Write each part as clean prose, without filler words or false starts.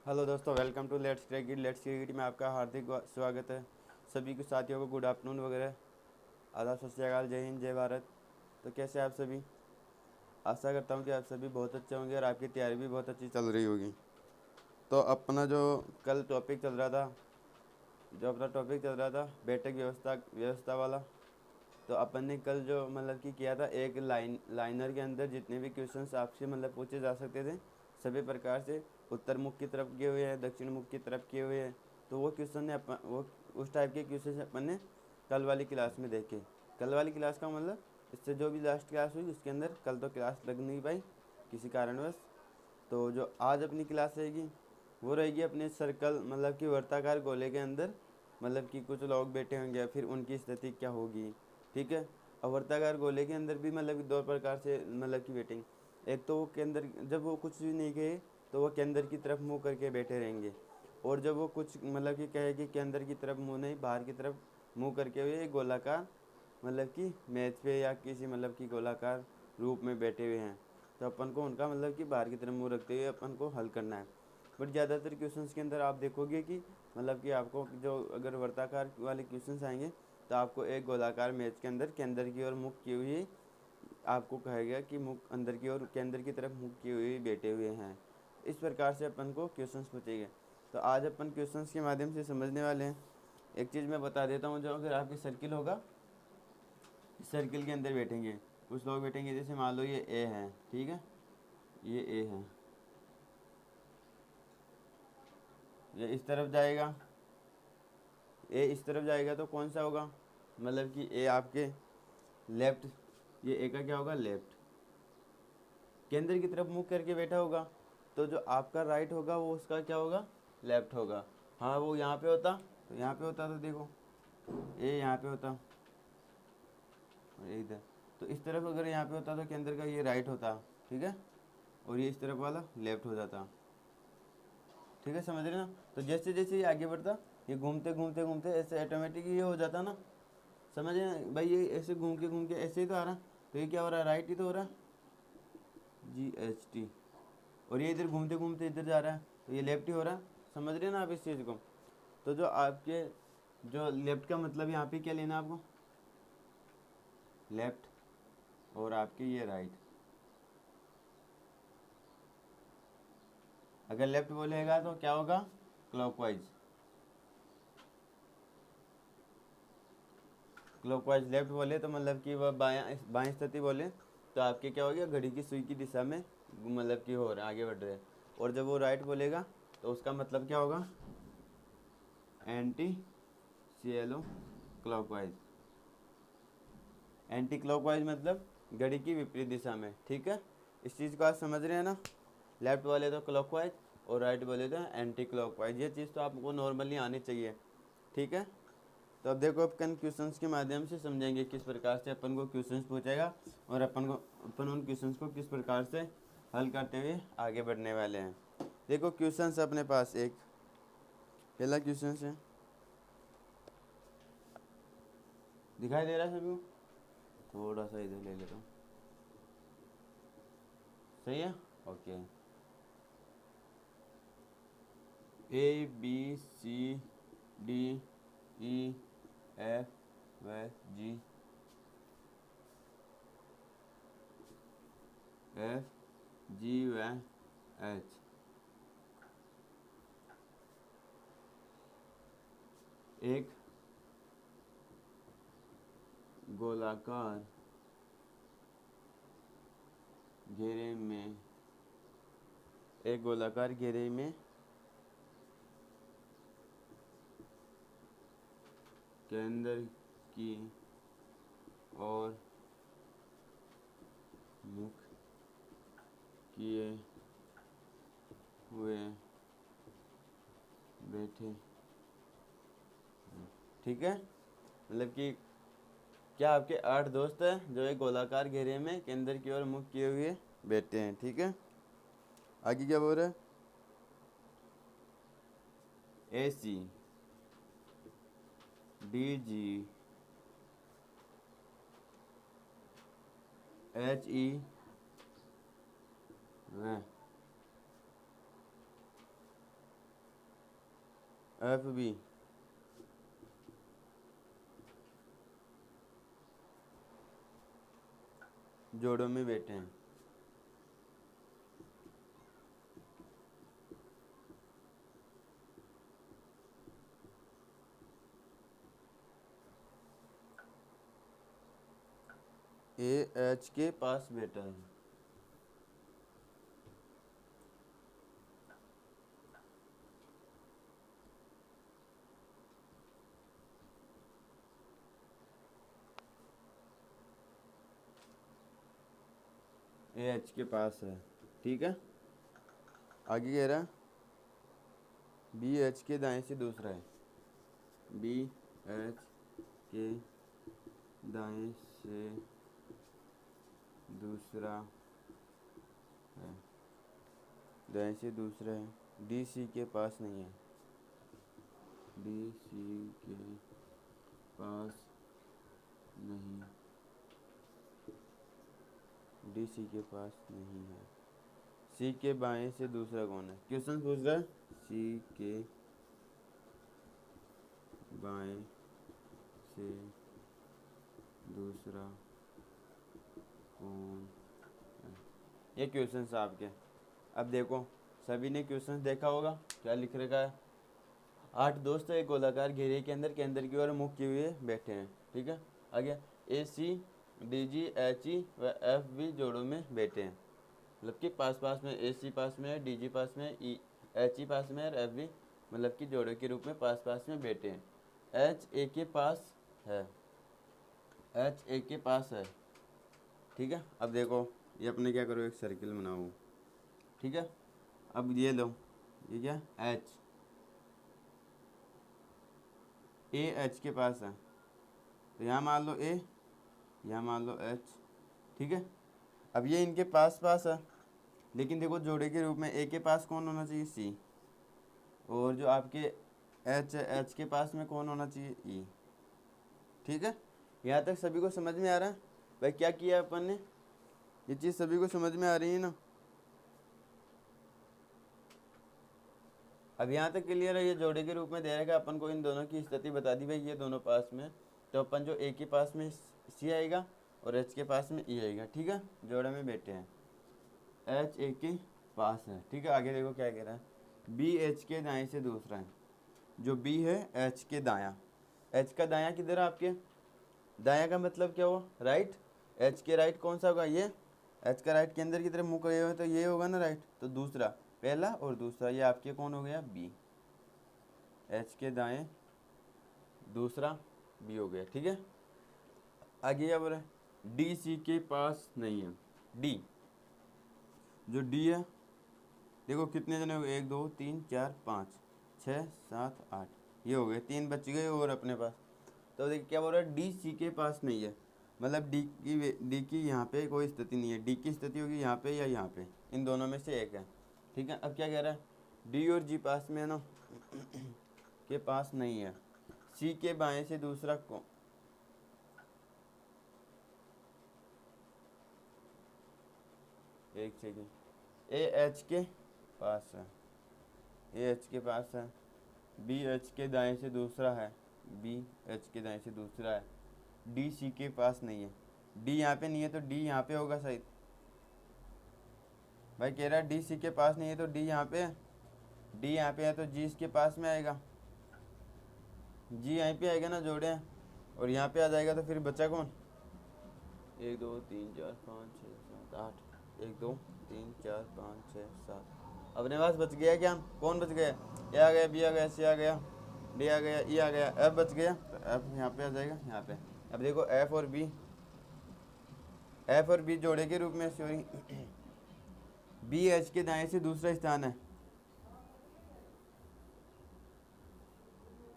Hello दोस्तों, welcome to let's cricket में आपका हार्दिक स्वागत है। सभी के साथियों को गुड आफ्टरनून वगैरह, आदाब, सत श्री अकाल, जय हिंद, जय भारत। तो कैसे हैं आप सभी? आशा करता हूँ कि आप सभी बहुत अच्छे होंगे और आपकी तैयारी भी बहुत अच्छी चल रही होगी। तो अपना जो कल टॉपिक चल रहा था, बैठक व्यवस्था व्यवस्था वाला। तो अपन ने कल जो मतलब कि किया था, एक लाइनर के अंदर जितने भी क्वेश्चंस आपसे मतलब पूछे जा सकते थे, सभी प्रकार से उत्तर मुख की तरफ किए हुए हैं, दक्षिण मुख की तरफ किए हुए हैं। तो वो क्वेश्चन ने अपन वो उस टाइप के क्वेश्चन अपन ने कल वाली क्लास में देखे। कल वाली क्लास का मतलब इससे जो भी लास्ट क्लास हुई उसके अंदर कल तो क्लास लग नहीं पाई किसी कारणवश। तो जो आज अपनी क्लास रहेगी वो रहेगी अपने सर्कल मतलब कि वर्ताकार गोले के अंदर, मतलब कि कुछ लोग बैठे होंगे, फिर उनकी स्थिति क्या होगी। ठीक है। और वर्ताकार गोले के अंदर भी मतलब कि दो प्रकार से मतलब की वेटिंग। एक तो वो के अंदर जब वो कुछ भी नहीं कहे तो वो केंद्र की तरफ मुंह करके बैठे रहेंगे। और जब वो कुछ मतलब कि कहे कि केंद्र की तरफ मुंह नहीं, बाहर की तरफ मुंह करके हुए एक गोलाकार मतलब कि मैच पे या किसी मतलब कि गोलाकार रूप में बैठे हुए हैं। तो अपन को उनका मतलब कि बाहर की तरफ मुंह रखते हुए अपन को हल करना है। बट ज़्यादातर क्वेश्चंस के अंदर आप देखोगे कि मतलब कि आपको जो अगर वर्ताकार वाले क्वेश्चंस आएंगे तो आपको एक गोलाकार मैच के अंदर केंद्र की ओर मुख किए हुए आपको कहेगा कि मुख अंदर की ओर केंद्र की तरफ मुख किए हुए बैठे हुए हैं। इस प्रकार से अपन को क्वेश्चंस पूछेंगे। तो आज अपन क्वेश्चंस के माध्यम से समझने वाले हैं। एक चीज़ मैं बता देता हूँ, जो अगर आपके सर्किल होगा, इस सर्किल के अंदर बैठेंगे कुछ लोग बैठेंगे, जैसे मान लो ये ए है, ठीक है, ये ए है, ये इस तरफ जाएगा, ए इस तरफ जाएगा तो कौन सा होगा, मतलब कि ए आपके लेफ्ट, ये ए का क्या होगा, लेफ्ट। केंद्र की तरफ मुख करके बैठा होगा तो जो आपका राइट होगा वो उसका क्या होगा, लेफ्ट होगा। हाँ, वो यहाँ पे होता तो यहाँ पे होता, तो देखो ए यहाँ पे होता और ये इधर। तो इस तरफ अगर यहाँ पे होता तो केंद्र का ये राइट होता, ठीक है, और ये इस तरफ वाला लेफ्ट हो जाता। ठीक है, समझ रहे ना? तो जैसे जैसे ये आगे बढ़ता, ये घूमते घूमते घूमते ऐसे ऑटोमेटिक ये हो जाता ना। समझ रहे हैं भाई? ये ऐसे घूम के ऐसे ही तो आ रहा। तो ये क्या हो रहा है, राइट ही तो हो रहा, GHT। और ये इधर घूमते घूमते इधर जा रहा है तो ये लेफ्ट ही हो रहा। समझ रहे हैं ना आप इस चीज़ को? तो जो आपके जो लेफ्ट का मतलब यहाँ पे क्या लेना है आपको, लेफ्ट, और आपके ये राइट। अगर लेफ्ट बोलेगा तो क्या होगा, क्लॉकवाइज। क्लॉकवाइज लेफ्ट बोले तो मतलब कि वह बायां बाएं स्थिति बोले तो आपके क्या हो गया, घड़ी की सुई की दिशा में मतलब कि हो रहे आगे बढ़ रहे हैं। और जब वो राइट बोलेगा तो उसका मतलब क्या होगा, anti CLO clockwise. Anti clockwise मतलब घड़ी की विपरीत दिशा में। ठीक है, इस चीज़ को आप समझ रहे हैं ना? लेफ्ट वाले तो क्लॉकवाइज और राइट वाले तो एंटी क्लॉकवाइज। ये चीज़ तो आपको नॉर्मली आनी चाहिए। ठीक है। तो अब देखो, अपन क्वेश्चंस के माध्यम से समझेंगे किस प्रकार से अपन को क्वेश्चंस पूछेगा और अपन उन क्वेश्चंस को किस प्रकार से हल करते हुए आगे बढ़ने वाले हैं। देखो क्वेश्चंस अपने पास, एक पहला क्वेश्चन है, दिखाई दे रहा है सभी को? थोड़ा सा इधर ले लेता हूँ, सही है, ओके। ABCDEFG व H। एक गोलाकार घेरे में, एक गोलाकार घेरे में केंद्र की ओर मुख किए हुए बैठे। ठीक है, मतलब कि क्या आपके 8 दोस्त हैं जो एक गोलाकार घेरे में केंद्र की ओर मुख किए हुए बैठे हैं। ठीक है, आगे क्या बोल रहा है, ACDGHE व एफ बी जोड़ों में बैठे हैं। ए एच के पास बैठा है। ए एच के पास है, ठीक है। आगे कह रहा बी एच के दाएं से दूसरा है, बी एच के दाएं से दूसरा है, दाएं से दूसरा है, डी सी के पास नहीं है, डी सी के पास नहीं, डी सी के पास नहीं है। सी के बाएं से दूसरा कौन है? क्वेश्चन पूछ रहा है सी के बाएं से दूसरा कौन है? ये क्वेश्चन आपके। अब देखो सभी ने क्वेश्चन देखा होगा, क्या लिख रखा है? 8 दोस्त एक गोलाकार घेरे के अंदर केंद्र की ओर मुख किए हुए बैठे हैं, ठीक है। आगे ए C D G H E व एफ बी जोड़ों में बैठे हैं, मतलब कि पास पास में, ए सी पास में है, डी जी पास में है, ई एच ई पास में है और एफ बी मतलब कि जोड़ों के रूप में पास पास में बैठे हैं। एच ए के पास है, एच ए के पास है, ठीक है। अब देखो ये अपने क्या करो, एक सर्किल बनाओ, ठीक है। अब ये लो, ये क्या एच, ए एच के पास है तो यहाँ मान लो ए, यहाँ मान लो एच, ठीक है। अब ये इनके पास पास है, लेकिन देखो जोड़े के रूप में ए के पास कौन होना चाहिए? सी, और जो आपके एच के पास में कौन होना चाहिए? ई, ठीक है। यहाँ तक सभी को समझ में आ रहा है? भाई क्या किया अपन ने, ये चीज़ सभी को समझ में आ रही है ना? अब यहाँ तक क्लियर है? ये जोड़े के रूप में दे रखा है, अपन को इन दोनों की स्थिति बता दी भाई, ये दोनों पास में, तो अपन जो ए के पास में सी आएगा और एच के पास में ई आएगा, ठीक है। जोड़े में बैठे हैं, एच ए के पास है, ठीक है। आगे देखो क्या कह रहा है, बी एच के दाएं से दूसरा है, जो बी है एच के दायां, एच का दायां किधर है आपके? दायां का मतलब क्या हुआ? राइट। एच के राइट कौन सा होगा? ये। एच का राइट के अंदर की तरफ मुंह करे हुए तो ये होगा ना राइट, तो दूसरा, पहला और दूसरा, ये आपके कौन हो गया? बी। एच के दाएं दूसरा बी हो गया, ठीक है। आगे क्या बोल रहा है? डी सी के पास नहीं है, डी, जो डी है देखो कितने जने हो गए, 1 2 3 4 5 6 7 8, ये हो गए, 3 बच गए और अपने पास। तो देखिए क्या बोल रहा है, डी सी के पास नहीं है, मतलब डी की यहाँ पे कोई स्थिति नहीं है, डी की स्थिति होगी यहाँ पे या यहाँ पे, इन दोनों में से एक है, ठीक है। अब क्या कह रहा है, डी और जी पास में है ना के पास नहीं है, सी के बाएं से दूसरा कौन? एक सेकेंड, ए एच के पास है, ए एच के पास है, बी एच के दाएं से दूसरा है, बी एच के दाएं से दूसरा है, डी सी के पास नहीं है, डी यहाँ पे नहीं है तो डी यहाँ पे होगा शायद। भाई कह रहा है डी सी के पास नहीं है तो डी यहाँ पे है, डी यहाँ पे है तो जी इसके पास में आएगा, जी यहीं पे आएगा ना जोड़े, और यहाँ पे आ जाएगा तो फिर बचा कौन? 1 2 3 4 5 6 7 8, 1 2 3 4 5 6 7, अपने पास बच गया क्या? कौन बच गया? ए आ गया, बी आ गया, सी आ गया, डी आ गया, ई आ गया, एफ बच गया, तो एफ यहाँ पे आ जाएगा, यहाँ पे। अब देखो एफ और बी जोड़े के रूप में, सॉरी बी एच के दाएं से दूसरा स्थान है,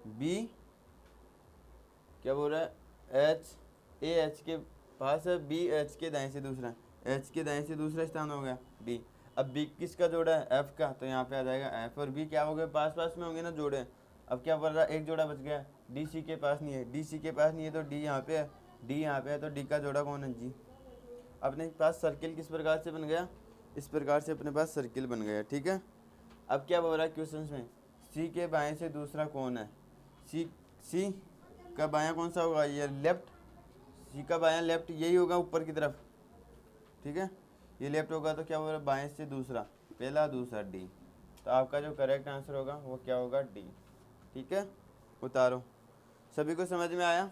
बी क्या बोल रहा है, एच ए एच के पास है, बी एच के दाएं से दूसरा, एच के दाएं से दूसरा स्थान हो गया बी। अब बी किसका जोड़ा है? एफ का, तो यहाँ पे आ जाएगा एफ और बी क्या हो गए? पास पास में होंगे ना जोड़े। अब क्या बोल रहा है, एक जोड़ा बच गया, डी सी के पास नहीं है, डी सी के पास नहीं है तो डी यहाँ पे है, डी यहाँ पे है तो डी का जोड़ा कौन है? जी। अपने पास सर्किल किस प्रकार से बन गया? इस प्रकार से अपने पास सर्किल बन गया, ठीक है। अब क्या बोल रहा है क्वेश्चन में, सी के बाएं से दूसरा कौन है? सी सी का बायां कौन सा होगा? ये लेफ्ट। सी का बायां लेफ्ट यही होगा ऊपर की तरफ, ठीक है। ये लेफ्ट होगा तो क्या होगा? बाएं से दूसरा, पहला दूसरा डी। तो आपका जो करेक्ट आंसर होगा वो क्या होगा? डी, ठीक है। उतारो। सभी को समझ में आया?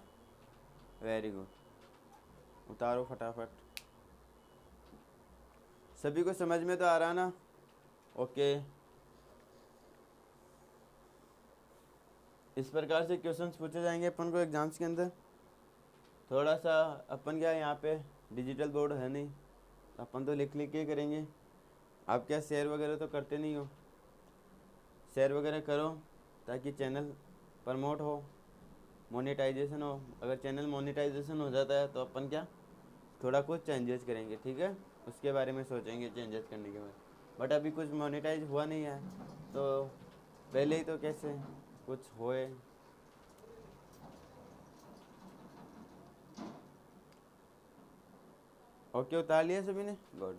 वेरी गुड, उतारो फटाफट। सभी को समझ में तो आ रहा ना? ओके। इस प्रकार से क्वेश्चंस पूछे जाएंगे अपन को एग्जाम्स के अंदर। थोड़ा सा अपन क्या यहाँ पे डिजिटल बोर्ड है नहीं, अपन तो लिख लिख के करेंगे। आप क्या शेयर वगैरह तो करते नहीं हो? शेयर वगैरह करो ताकि चैनल प्रमोट हो, मोनेटाइजेशन हो। अगर चैनल मोनेटाइजेशन हो जाता है तो अपन क्या थोड़ा कुछ चेंजेस करेंगे, ठीक है। उसके बारे में सोचेंगे चेंजेस करने के बाद। बट अभी कुछ मोनेटाइज हुआ नहीं है तो पहले ही तो कैसे कुछ होए। ओके, उतार लिया सभी ने? गुड।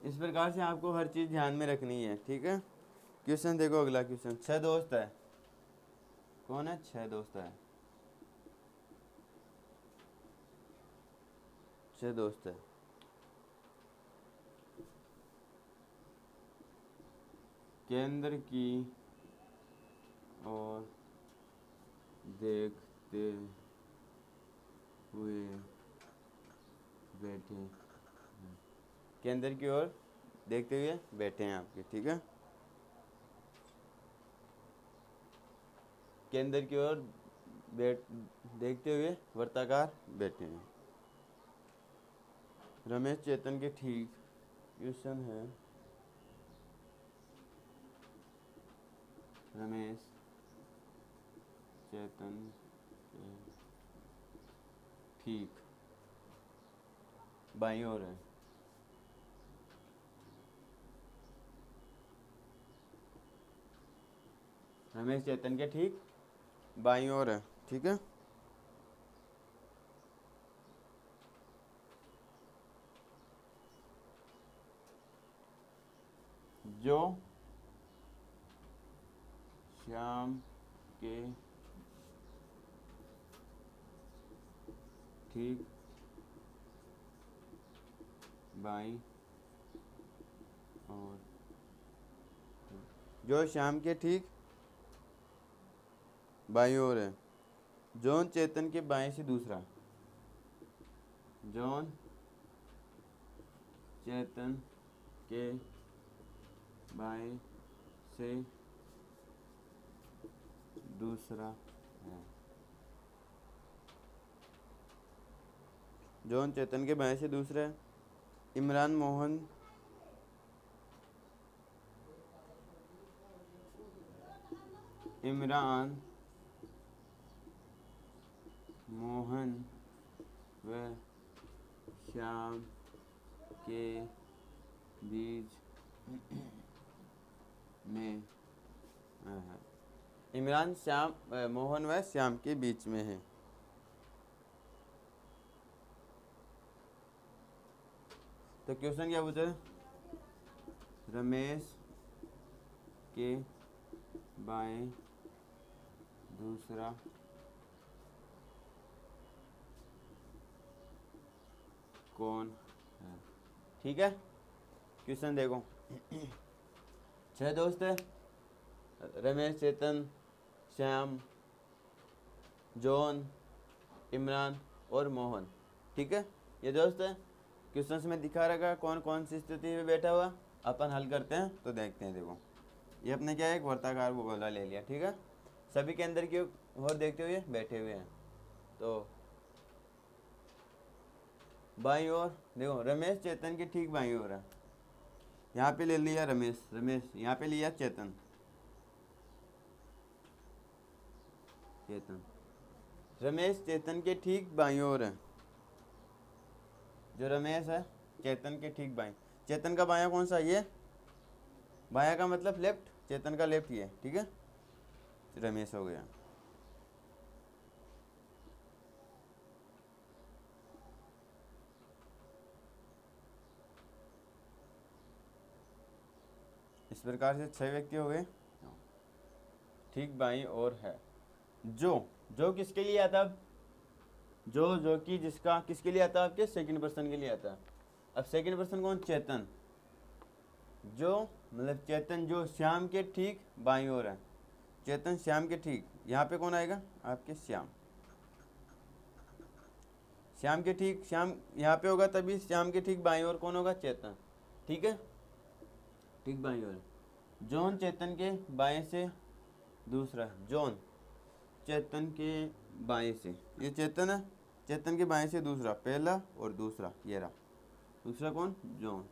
इस प्रकार से आपको हर चीज़ ध्यान में रखनी है, ठीक है। क्वेश्चन देखो, अगला क्वेश्चन। 6 दोस्त है। कौन है? 6 दोस्त है। 6 दोस्त है। केंद्र की ओर देखते हुए बैठे हैं। केंद्र की ओर देखते हुए बैठे हैं आपके, ठीक है। केंद्र की ओर देखते हुए वर्ताकार बैठे हैं। रमेश चेतन के ठीक। क्वेश्चन है रमेश चेतन के ठीक बाईं ओर है। रमेश चेतन के ठीक बाईं ओर है, ठीक है। जो श्याम के ठीक बाईं और जो श्याम के ठीक बाईं ओर है। जॉन चेतन के बाएं से दूसरा। जॉन चेतन के बाएं से दूसरा है। जॉन चेतन के बाएं से दूसरा है। इमरान मोहन मोहन व श्याम के बीच में है। इमरान मोहन व श्याम के बीच में है। तो क्वेश्चन क्या पूछा? रमेश के बाएं दूसरा कौन है, ठीक है। क्वेश्चन देखो। 6 दोस्त है। रमेश, चेतन, श्याम, जॉन, इमरान और मोहन, ठीक है। ये दोस्त है। क्वेश्चन में दिखा रखा कौन कौन सी स्थिति में बैठा हुआ। अपन हल करते हैं तो देखते हैं। देखो, ये अपने क्या है, एक वर्ताकार गोला ले लिया, ठीक है। सभी के अंदर की ओर देखते हुए बैठे हुए हैं। तो बाईं ओर देखो, रमेश चेतन के ठीक बाईं ओर है। यहाँ पे ले लिया रमेश, यहाँ पे लिया चेतन। रमेश चेतन के ठीक बाईं ओर है। जो रमेश है चेतन के ठीक बाईं। चेतन का बायां कौन सा? ये बायां का मतलब लेफ्ट, चेतन का लेफ्ट ये, ठीक है। रमेश हो गया। इस प्रकार से 6 व्यक्ति हो गए। ठीक बाई और है जो किसके लिए आता है? जो कि जिसका किसके लिए आता है? आपके सेकंड पर्सन के लिए आता है। अब सेकंड पर्सन कौन? चेतन। जो मतलब चेतन जो श्याम के ठीक बाई ओर है। चेतन श्याम के ठीक, यहाँ पे कौन आएगा? आपके श्याम। श्याम के ठीक, श्याम यहाँ पे होगा तभी श्याम के ठीक बाई ओर कौन होगा? चेतन। ठीक है, ठीक बाई ओर। जॉन चेतन के बाएं से दूसरा, जॉन चेतन के बाएं से, ये चेतन है, चेतन के बाएं से दूसरा, पहला और दूसरा, ये रहा दूसरा कौन? जॉन।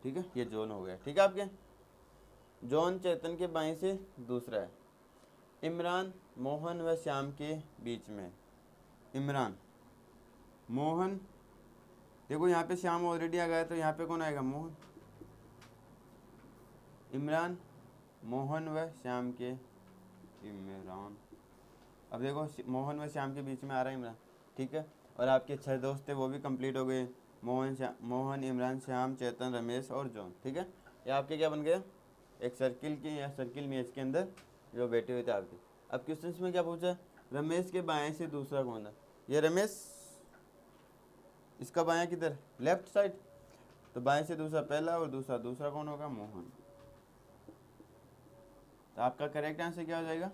ठीक है, ये जॉन हो गया। ठीक है, आपके जॉन चेतन के बाएं से दूसरा है। इमरान मोहन व श्याम के बीच में। इमरान मोहन, देखो यहाँ पे श्याम ऑलरेडी आ गया तो यहाँ पे कौन आएगा? मोहन। इमरान मोहन व श्याम के, इमरान, अब देखो मोहन व श्याम के बीच में आ रहा है इमरान। ठीक है, और आपके 6 दोस्त थे वो भी कंप्लीट हो गए। मोहन, इमरान, श्याम, चेतन, रमेश और जॉन। ठीक है, ये आपके क्या बन गया? एक सर्किल के या सर्किल मेज के अंदर जो बैठे हुए थे आपके। अब क्वेश्चन में क्या पूछा? रमेश के बाएं से दूसरा कौन है? ये रमेश, इसका बायां किधर? Left side. तो बाएं से दूसरा पहला और दूसरा कौन होगा? मोहन। तो आपका करेक्ट आंसर क्या हो जाएगा?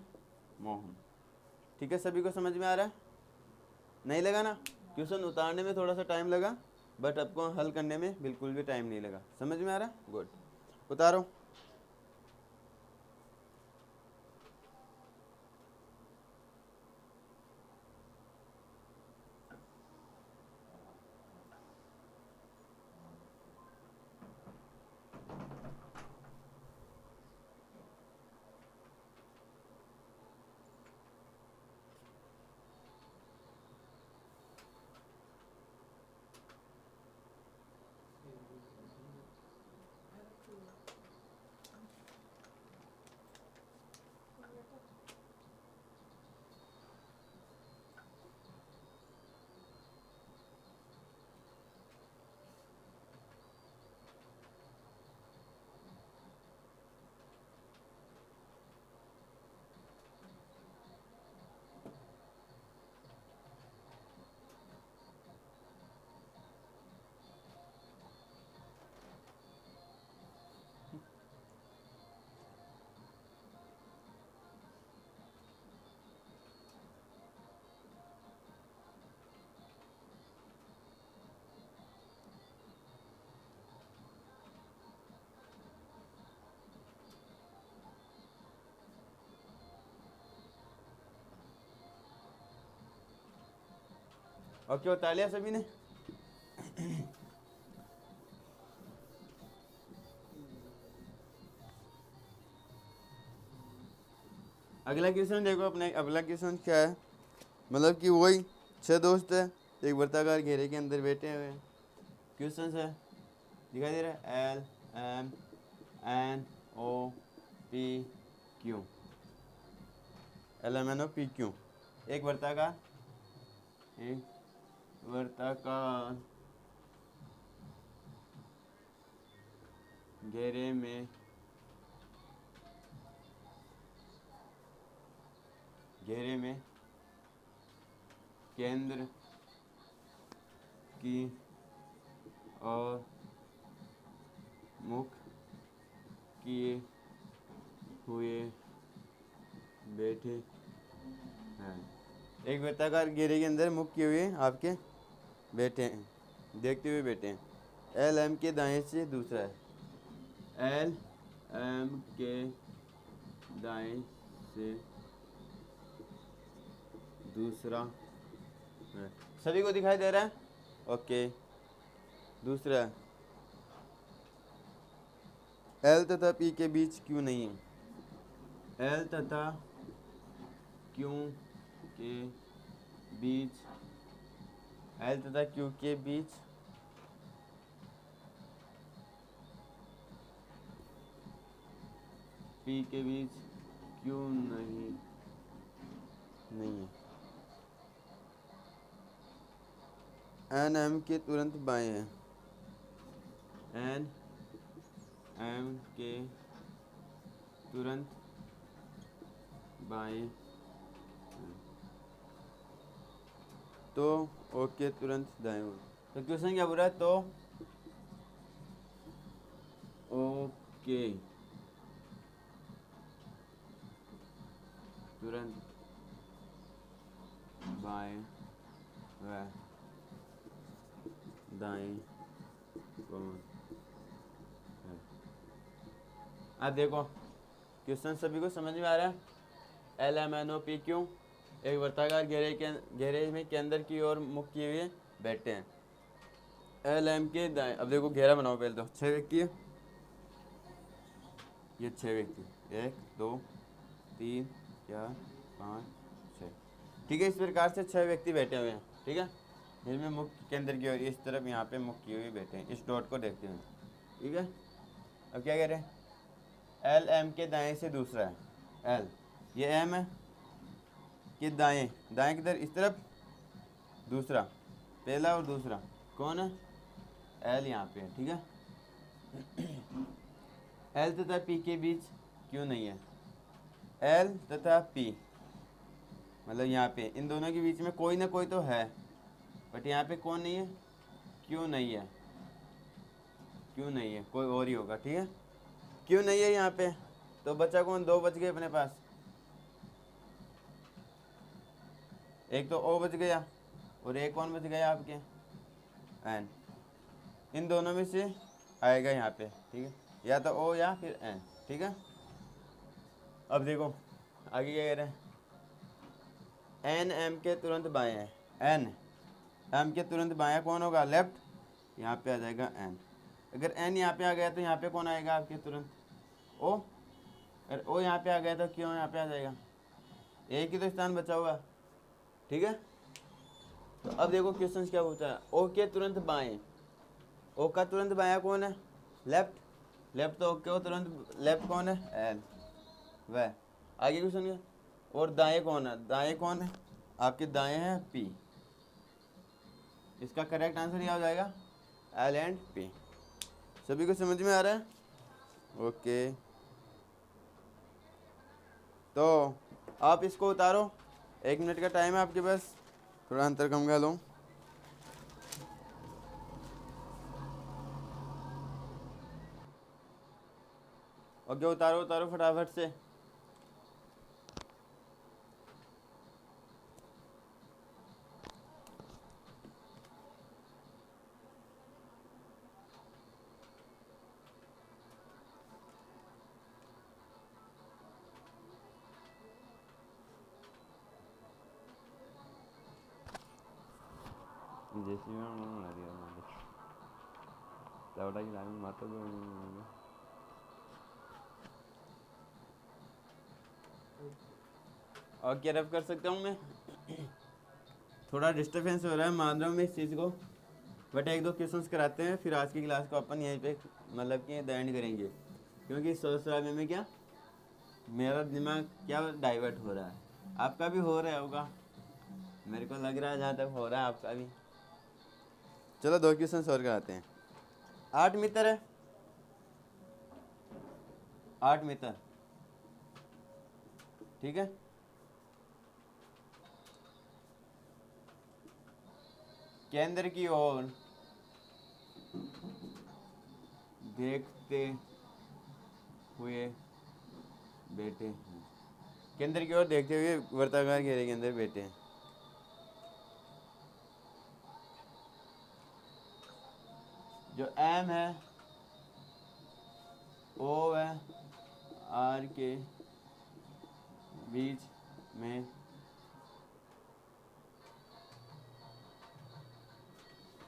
मोहन। ठीक है, सभी को समझ में आ रहा है? नहीं लगा ना? क्वेश्चन उतारने में थोड़ा सा टाइम लगा, बट आपको हल करने में बिल्कुल भी टाइम नहीं लगा। समझ में आ रहा है? गुड, उतारो। ओके, उतार लिया सभी ने? अगला क्वेश्चन देखो अपने। अगला क्वेश्चन क्या है? मतलब कि वही 6 दोस्त है, एक वर्ताकार घेरे के अंदर बैठे हुए हैं। क्वेश्चन है, दिखाई दे रहा है, LMNOPQ, LMNOPQ। एक वर्ताकार घेरे में केंद्र की और मुख किए हुए बैठे हैं। एक वृत्ताकार घेरे के अंदर मुख किए हुए आपके बैठे हैं, देखते हुए बैठे हैं। LM के दाएं से दूसरा है, LM के दाएं से दूसरा है। सभी को दिखाई दे रहा है? ओके, दूसरा L तथा P के बीच क्यों नहीं है? L तथा Q के बीच, L तथा Q के बीच P के बीच क्यों नहीं है? N M के तुरंत बाएं है, N एम के तुरंत बाएं तो ओ के तुरंत दाएं ओर। तो क्वेश्चन क्या बोल रहा है, तो ओ के तुरंत बाएं व दाएं कोण है। अब देखो क्वेश्चन सभी को समझ में आ रहा है। L M N O P Q एक वर्ताकार घेरे में केंद्र की ओर मुख किए हुए बैठे हैं। एल एम के दाएं, अब देखो घेरा बनाओ पहले तो। 6 व्यक्ति है, ये 6 व्यक्ति, 1 2 3 4 5 6, ठीक है। इस प्रकार से 6 व्यक्ति बैठे हुए हैं, ठीक है। जिनमें मुख केंद्र की ओर इस तरफ यहाँ पे मुख किए हुए बैठे हैं, इस डॉट को देखते हुए, ठीक है। अब क्या कह रहे हैं, एल एम के दाएं से दूसरा है। एल ये एम है कि दाएं, दाएं किधर, इस तरफ दूसरा, पहला और दूसरा कौन है, एल यहाँ पे है, ठीक है। एल तथा पी के बीच क्यों नहीं है, एल तथा पी मतलब यहाँ पे इन दोनों के बीच में कोई ना कोई तो है, बट यहाँ पे कौन नहीं है, क्यों नहीं है, क्यों नहीं है, कोई और ही होगा, ठीक है। क्यों नहीं है यहाँ पे, तो बचा कौन, 2 बच गए अपने पास, एक तो ओ बच गया और एक कौन बच गया आपके, एन। इन दोनों में से आएगा यहाँ पे, ठीक है, या तो ओ या फिर एन, ठीक है। अब देखो आगे क्या कह रहे हैं, एन एम के तुरंत बाएं है। एन एम के तुरंत बाएं कौन होगा, लेफ्ट, यहाँ पे आ जाएगा एन। अगर एन यहाँ पे आ गया तो यहाँ पे कौन आएगा आपके तुरंत, ओ। अगर ओ यहाँ पे आ गया तो क्यों यहाँ पे आ जाएगा, एक ही तो स्थान बचा हुआ, ठीक है। तो अब देखो क्वेश्चन क्या पूछा है, ओ के तुरंत बाएं, ओ का तुरंत बायां कौन है, लेफ्ट, लेफ्ट तो ओ के तुरंत लेफ्ट कौन है, एल। वह आगे क्वेश्चन क्या, और दाएं कौन है, दाएं कौन है आपके, दाएं है पी। इसका करेक्ट आंसर क्या हो जाएगा, एल एंड पी। सभी को समझ में आ रहा है, ओके। तो आप इसको उतारो, 1 मिनट का टाइम है आपके पास, थोड़ा अंतर कम कर लो। ओके उतारो उतारो फटाफट से। जैसे मैं बना दिया लौटा की लाइन माता को और क्या रफ कर सकता हूँ मैं, थोड़ा डिस्टर्बेंस हो रहा है, मान रहा हूँ मैं इस चीज़ को, बट 1-2 क्वेश्चंस कराते हैं, फिर आज की क्लास को अपन यहीं पे मतलब कि द एंड करेंगे, क्योंकि सोच रहा में क्या मेरा दिमाग क्या डाइवर्ट हो रहा है, आपका भी हो रहा होगा, मेरे को लग रहा है जहाँ तक हो रहा है आपका भी। चलो 2 क्वेश्चन और कराते हैं। 8 मीटर है, 8 मीटर, ठीक है। केंद्र की ओर देखते हुए बैठे हैं, केंद्र की ओर देखते हुए वर्ताकार घेरे के अंदर बैठे हैं। जो एम है, ओ है, आर के बीच में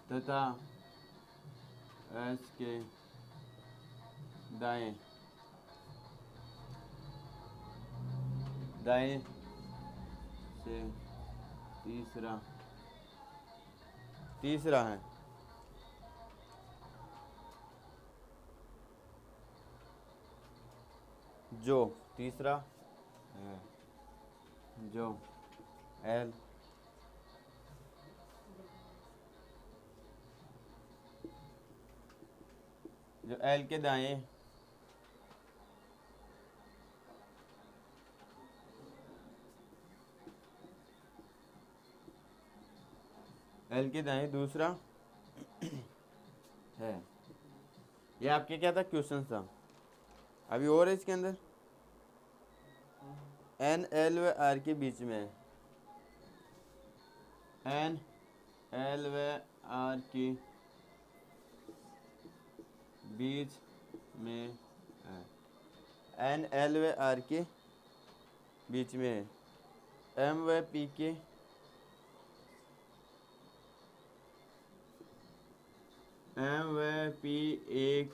तथा एस के दाएं दाएं से तीसरा है, जो तीसरा है, जो एल जो एल के दाएं एल के दाएं दूसरा है। ये आपके क्या था, क्वेश्चन था। अभी और है इसके अंदर, एन एल व आर के बीच में है, एन एल व आर के बीच में है, एन एल व आर के बीच में है, एम व पी के एम व पी एक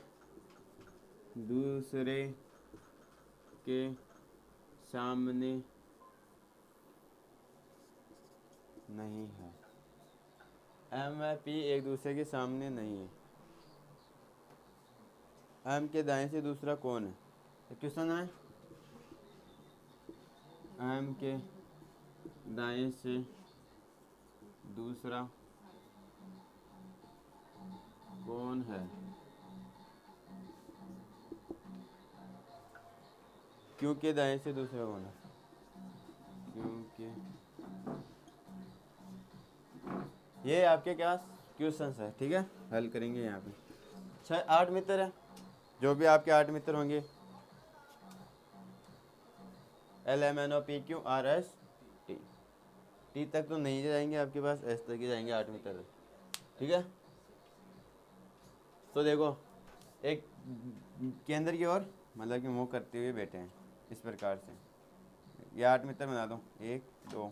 दूसरे के सामने नहीं है, एम व पी एक दूसरे के सामने नहीं है। एम के दाएं से दूसरा कौन है, क्वेश्चन है। एम के दाएं से दूसरा कौन है, क्यों के दाएं से दूसरा कौन है, क्योंकि ये आपके क्या क्वेश्चन है, ठीक है, हल करेंगे यहाँ पे। 6-8 मित्र है, जो भी आपके 8 मित्र होंगे, L M N O P Q R S T, T तक तो नहीं जाएंगे आपके पास, एस तक ही जाएंगे 8 मित्र, ठीक है। तो देखो एक केंद्र की ओर मतलब कि मुँह करते हुए बैठे हैं इस प्रकार से, ये 8 मित्र बना दो, 1 2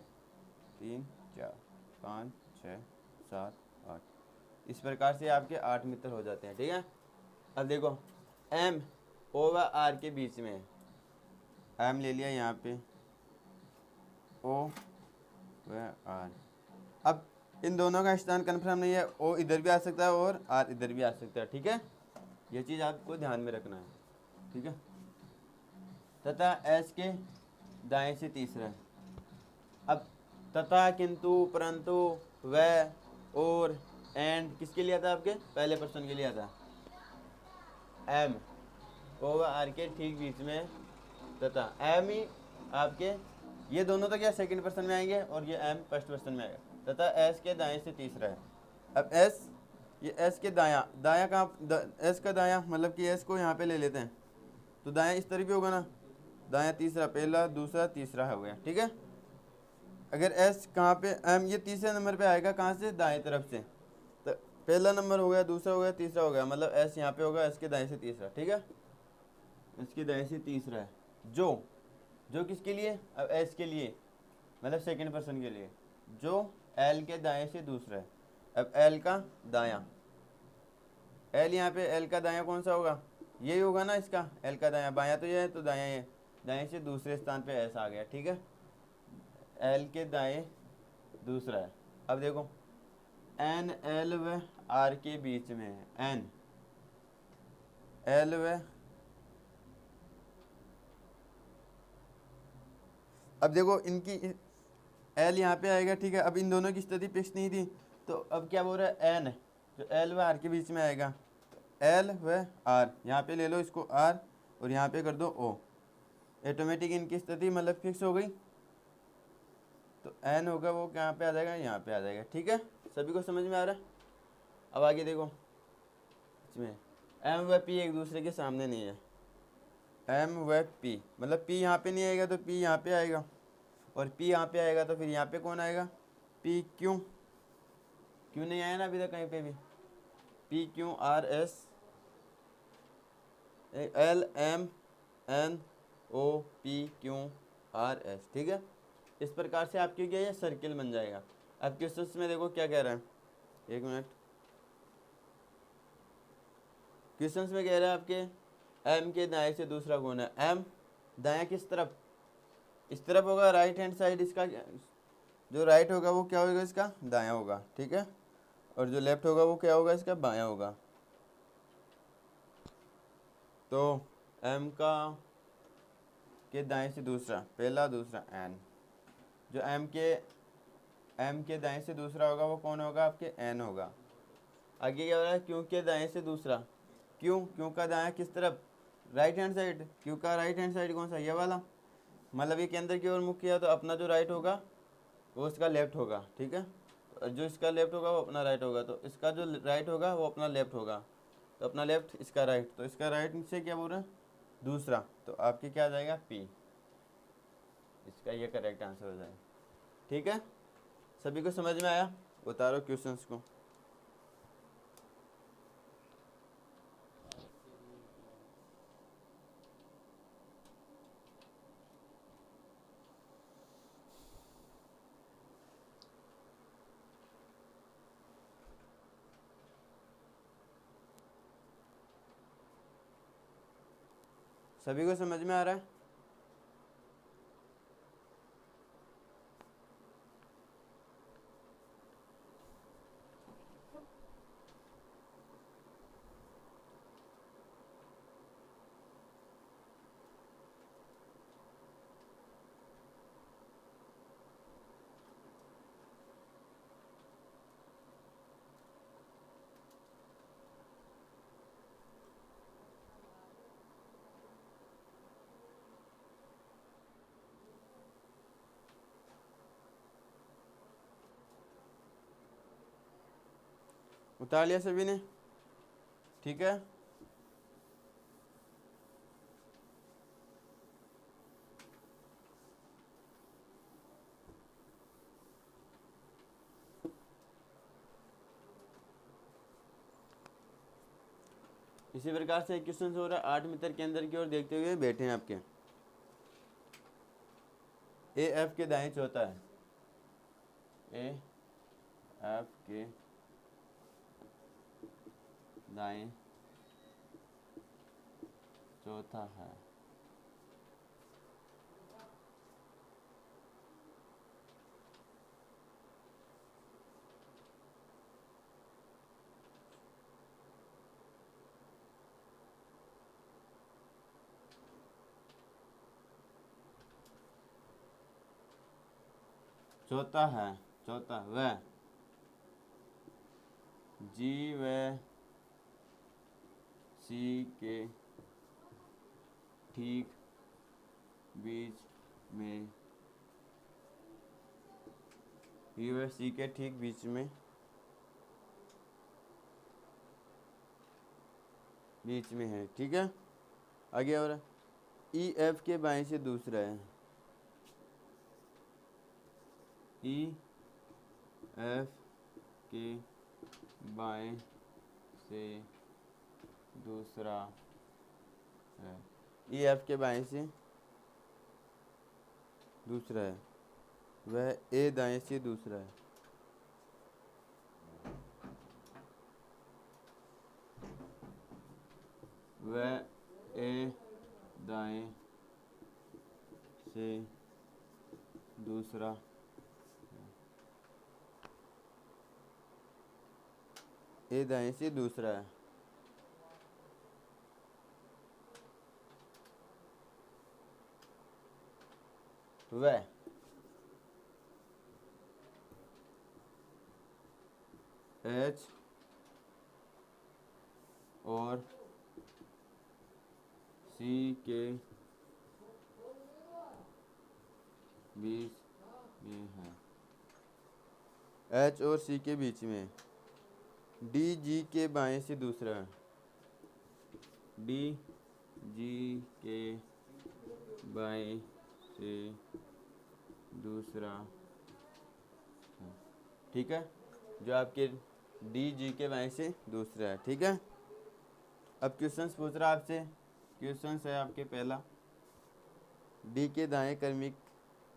3 4 5 6 7 8, इस प्रकार से आपके 8 मित्र हो जाते हैं, ठीक है। अब देखो एम ओ व आर के बीच में, एम ले लिया यहाँ पे, ओ व आर। अब इन दोनों का स्थान कन्फर्म नहीं है, ओ इधर भी आ सकता है और आर इधर भी आ सकता है, ठीक है। ये चीज़ आपको ध्यान में रखना है, ठीक है। तथा एस के दाएं से तीसरा है। अब तथा, किंतु, परंतु, वह, और, एंड किसके लिए आता है, आपके पहले पर्सन के लिए आता है। एम ओ व आर के ठीक बीच में तथा, एम ही आपके ये दोनों तो क्या सेकंड पर्सन में आएंगे और ये एम फर्स्ट पर्सन में आएगा, तथा एस के दाएं से तीसरा है। अब एस, ये एस के दाया, दाया कहाँ, एस का दाया मतलब कि एस को यहाँ पे ले लेते हैं, तो दाया इस तरफ भी होगा ना, दाया तीसरा, पहला दूसरा तीसरा हो गया, ठीक है। अगर एस कहाँ पे, एम ये तीसरे नंबर पे आएगा, कहाँ से, दाएं तरफ से, तो पहला नंबर हो गया, दूसरा हो गया, तीसरा हो गया, मतलब एस यहाँ पे होगा, एस के दाएं से तीसरा, ठीक है। इसके दाएं से तीसरा है, जो किसके लिए, अब एस के लिए मतलब सेकंड पर्सन के लिए, जो एल के दाएं से दूसरा है। अब एल का दायां, एल यहाँ पे एल का दायां कौन सा होगा, यही होगा ना इसका, एल का दायां, बायां तो ये है तो दायां ये, दाएं से दूसरे स्थान पे एस आ गया, ठीक है। एल के दाएं दूसरा है। अब देखो एन एल व आर के बीच में है, एन एल व, अब देखो इनकी एल यहाँ पे आएगा, ठीक है। अब इन दोनों की स्थिति फिक्स नहीं थी, तो अब क्या बोल रहा है, एन जो एल व आर के बीच में आएगा, एल व आर यहाँ पे ले लो इसको आर और यहाँ पे कर दो ओ, ऑटोमेटिक इनकी स्थिति मतलब फिक्स हो गई, तो एन होगा वो कहाँ पे आ जाएगा, यहाँ पे आ जाएगा, ठीक है। सभी को समझ में आ रहा है। अब आगे देखो इसमें एम व पी एक दूसरे के सामने नहीं है, एम व पी मतलब पी यहाँ पे नहीं आएगा तो पी यहाँ पे आएगा, और पी यहाँ पे आएगा तो फिर यहाँ पे कौन आएगा, पी क्यू, क्यों नहीं आया ना अभी तक कहीं पे भी, P Q R S L M N O P Q R S, ठीक है। इस प्रकार से आपके क्या ये सर्किल बन जाएगा। अब क्वेश्चन में देखो क्या कह रहा है, एक मिनट, क्वेश्चन में कह रहा है आपके एम के दाएं से दूसरा कौन है, एम दाया किस तरफ, इस तरफ होगा, राइट हैंड साइड इसका, जो राइट होगा वो क्या होगा, इसका दाया होगा, ठीक है, और जो लेफ्ट होगा वो क्या होगा, इसका बाया होगा। तो एम का के दाएं से दूसरा, पहला दूसरा एन, जो एम के दाएं से दूसरा होगा वो कौन होगा, आपके एन होगा। आगे क्या हो रहा है, क्यू के दाएं से दूसरा, क्यू का दाया किस तरफ, राइट हैंड साइड, क्यू का राइट हैंड साइड कौन सा, ये वाला, मतलब ये केंद्र की ओर मुख किया तो अपना जो राइट होगा वो उसका लेफ्ट होगा, ठीक है। और जो इसका लेफ्ट होगा वो अपना राइट होगा, तो इसका जो राइट होगा वो अपना लेफ्ट होगा, तो अपना लेफ्ट इसका राइट, तो इसका राइट से क्या बोल रहा है दूसरा, तो आपकी क्या आ जाएगा पी, इसका ये करेक्ट आंसर हो जाएगा। ठीक है, सभी को समझ में आया? उतारो क्वेश्चंस को। सभी को समझ में आ रहा है? उतार लिया सभी ने? ठीक है, इसी प्रकार से एक क्वेश्चन हो रहा है, 8 मीटर के अंदर की ओर देखते हुए बैठे हैं आपके, ए एफ के दाएं चौथा है, ए एफ के दाएं चौथा है, चौथा है, चौथा वह जी व सी के ठीक बीच में, बी व सी के ठीक बीच में, है। ठीक है, आगे और ई एफ के बाएं से दूसरा है, ई एफ के बाएं से दूसरा है, ई एफ के बाएं से दूसरा है, वह ए दाएं से दूसरा है, वह ए दाएं से दूसरा, ए दाएं से दूसरा है, वह एच और सी के बीच में है, एच और सी के बीच में, डी जी के बाएं से दूसरा है, डी जी के बाएं से दूसरा है। ठीक है, जो आपके डी जी के बाएं से दूसरा है। ठीक है, अब क्वेश्चंस पूछ रहा आपसे, क्वेश्चंस है आपके पहला, डी के दाएं क्रमिक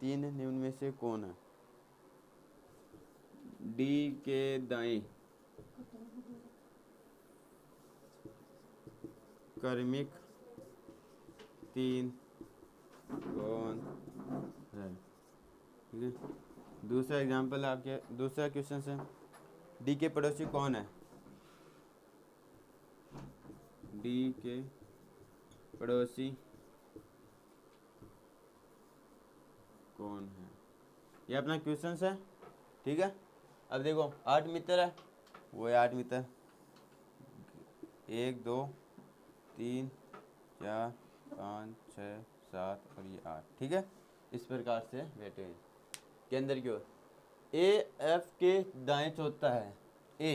3 निम्न में से कौन है? डी के दाएं क्रमिक 3 कौन है? ठीक है, दूसरा एग्जांपल आपके, दूसरा क्वेश्चन है, डी के पड़ोसी कौन है? डी के पड़ोसी कौन है? ये अपना क्वेश्चन है। ठीक है, अब देखो 8 मीटर है, वो है 8 मीटर, 1 2 3 4 5 6 7 और ये 8। ठीक है, इस प्रकार से बैठे हैं के अंदर की ओर, ए एफ के दाएं चौथा है, ए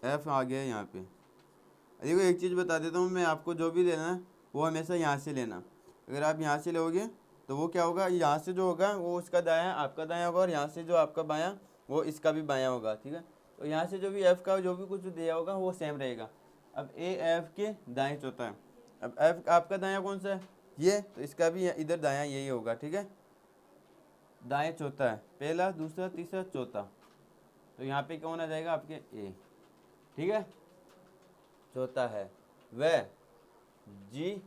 एफ आ गया यहाँ पे। देखो एक चीज़ बता देता हूँ मैं आपको, जो भी लेना है वो हमेशा यहाँ से लेना। अगर आप यहाँ से लोगे तो वो क्या होगा, यहाँ से जो होगा वो उसका दायां आपका दायां होगा, और यहाँ से जो आपका बायां वो इसका भी बायां होगा, ठीक है। तो यहाँ से जो भी एफ का जो भी कुछ दिया होगा वो सेम रहेगा। अब ए एफ के दाएं चौथा है। अब एफ आपका दायां कौन सा है, ये, तो इसका भी इधर दायां यही होगा, ठीक है। दाएं चौथा है, पहला दूसरा तीसरा चौथा, तो यहाँ पे कौन आ जाएगा आपके ए, ठीक है। चौथा है वह जी,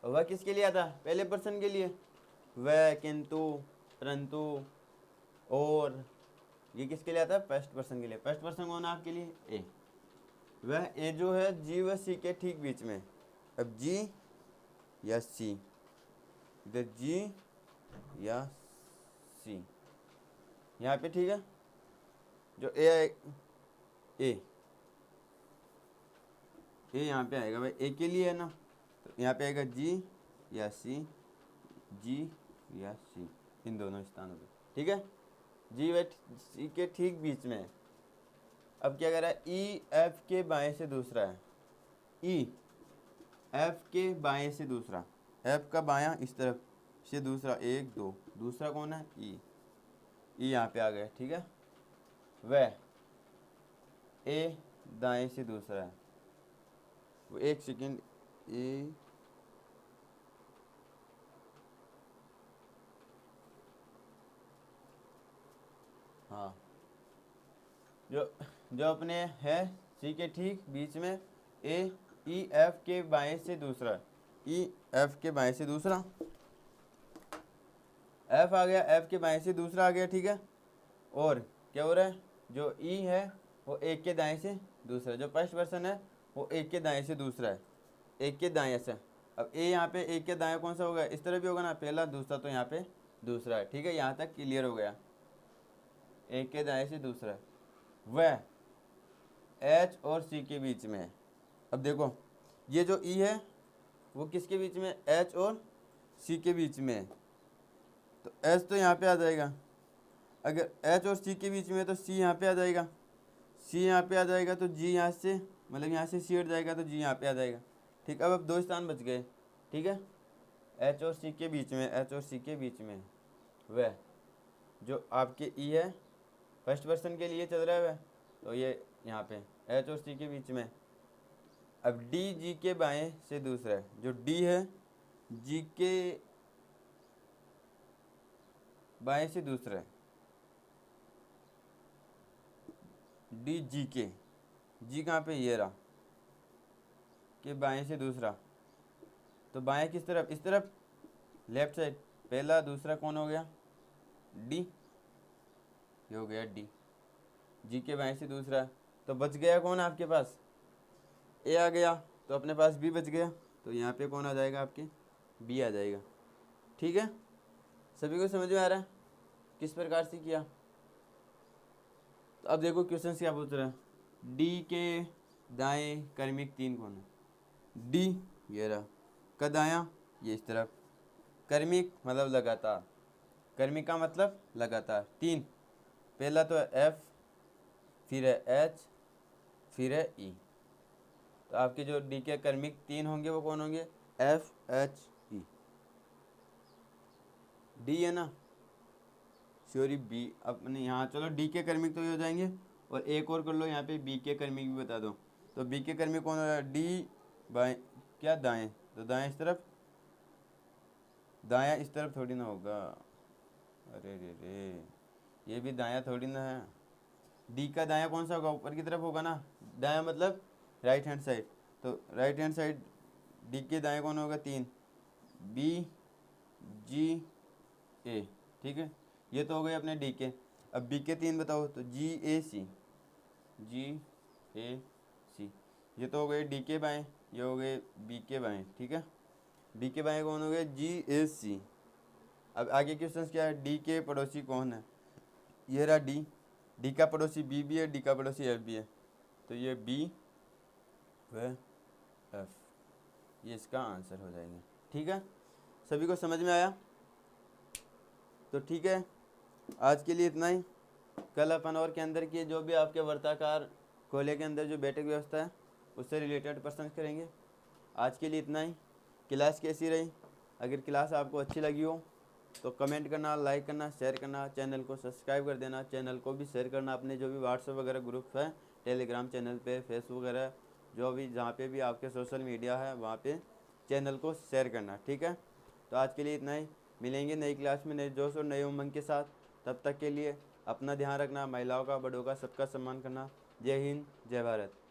वह किसके लिए आता, पहले पर्सन के लिए, वह, किंतु, परंतु, और, ये किसके लिए आता है, फर्स्ट पर्सन के लिए। फर्स्ट पर्सन कौन है आपके लिए, ए। वह ए जो है जी व सी के ठीक बीच में। अब जी या सी, इधर जी या सी, यहाँ पे, ठीक है। जो ए यहाँ पे आएगा भाई, ए के लिए है ना, तो यहाँ पे आएगा जी या सी, जी या सी, इन दोनों स्थानों पे, ठीक है। जी व सी के ठीक बीच में है। अब क्या कर रहा है, ई एफ के बाएं से दूसरा है, ई एफ के बाएं से दूसरा, एफ का बायां इस तरफ से दूसरा, एक दो, दूसरा कौन है, ई यहाँ पे आ गया, ठीक है। वह ए दाएं से दूसरा है, वो एक सेकेंड, ए हाँ, जो अपने है सी के ठीक बीच में, ए ई एफ के बाएं से दूसरा, ई एफ के बाएं से दूसरा, एफ आ गया, एफ के बाएं से दूसरा आ गया, ठीक है। और क्या हो रहा है, जो ई है वो एक के दाएं से दूसरा, जो फर्स्ट पर्सन है वो एक के दाएं से दूसरा है, एक के दाएं से। अब ए यहाँ पे एक के दाएं कौन सा होगा, इस तरह भी होगा ना, पहला दूसरा, तो यहाँ पे दूसरा है, ठीक है। यहाँ तक क्लियर हो गया, एक के दाएं से दूसरा। वह एच और सी के बीच में है। अब देखो ये जो ई है वो किसके बीच में, एच और सी के बीच में है, तो एच तो यहाँ पे आ जाएगा। अगर एच और सी के बीच में है तो सी यहाँ पे आ जाएगा, सी यहाँ पे आ जाएगा, तो जी यहाँ से, मतलब यहाँ से सी हट जाएगा तो जी यहाँ पे आ जाएगा, ठीक। अब दो स्थान बच गए, ठीक है। एच और सी के बीच में, एच और सी के बीच में वह जो आपके ई है फर्स्ट पर्सन के लिए चल रहा है वह, तो ये यहाँ पे एच और सी के बीच में। अब डी जी के बाएं से दूसरा है, जो डी है जी के बाएं से दूसरा है, डी जी के, जी कहाँ पे, ये रहा, के बाएं से दूसरा, तो बाएं किस तरफ, इस तरफ, लेफ्ट साइड, पहला दूसरा कौन हो गया, डी, ये हो गया डी, जी के बाएं से दूसरा, तो बच गया कौन आपके पास, ए आ गया, तो अपने पास बी बच गया, तो यहाँ पे कौन आ जाएगा आपके, बी आ जाएगा, ठीक है। सभी को समझ में आ रहा है किस प्रकार से किया। तो अब देखो क्वेश्चन क्या पूछ रहा है, डी के दाएं कर्मिक तीन कौन है, डी ये रहा, का दायां ये इस तरफ, कर्मिक मतलब लगातार, कर्मिक का मतलब लगातार, तीन, पहला तो है एफ, फिर है एच, फिर है ई। तो आपके जो डी के कर्मिक तीन होंगे वो कौन होंगे, एफ एच ई, डी है ना, सॉरी बी, अपने यहाँ चलो डी के कर्मिक तो ये हो जाएंगे, और एक और कर लो यहाँ पे बी के कर्मिक भी बता दो। तो बी के कर्मिक कौन हो रहा है, डी बाएं, क्या दाएं, तो दाएं इस तरफ, दायां इस तरफ थोड़ी ना होगा, अरे रे रे, ये भी दायां थोड़ी ना है। डी का दायां कौन सा होगा, ऊपर की तरफ होगा ना, दायां मतलब राइट हैंड साइड, तो राइट हैंड साइड डी के दाएं कौन होगा, तीन, बी जी ए, ठीक है। ये तो हो गए अपने डी के। अब बी के तीन बताओ, तो जी ए सी, जी ए सी, ये तो हो गए डी के बाएं, ये हो गए बी के बाएं, ठीक है। डी के बाएं कौन हो गए, जी ए सी। अब आगे क्वेश्चन क्या है, डी के पड़ोसी कौन है, ये रहा डी, डी का पड़ोसी बी भी है, डी का पड़ोसी एफ भी है, तो ये बी व एफ, ये इसका आंसर हो जाएगा, ठीक है। सभी को समझ में आया, तो ठीक है, आज के लिए इतना ही। कल अपन और के अंदर की जो भी आपके वर्ताकार कॉलेज के अंदर जो बैठक व्यवस्था है उससे रिलेटेड प्रश्न करेंगे। आज के लिए इतना ही। क्लास कैसी रही? अगर क्लास आपको अच्छी लगी हो तो कमेंट करना, लाइक करना, शेयर करना, चैनल को सब्सक्राइब कर देना। चैनल को भी शेयर करना अपने जो भी व्हाट्सएप वगैरह ग्रुप है, टेलीग्राम चैनल पे, फेसबुक वगैरह, जो भी जहाँ पे भी आपके सोशल मीडिया है वहाँ पे चैनल को शेयर करना, ठीक है। तो आज के लिए इतना ही। मिलेंगे नई क्लास में नए जोश और नए उमंग के साथ। तब तक के लिए अपना ध्यान रखना, महिलाओं का, बड़ों का, सबका सम्मान करना। जय हिंद, जय भारत।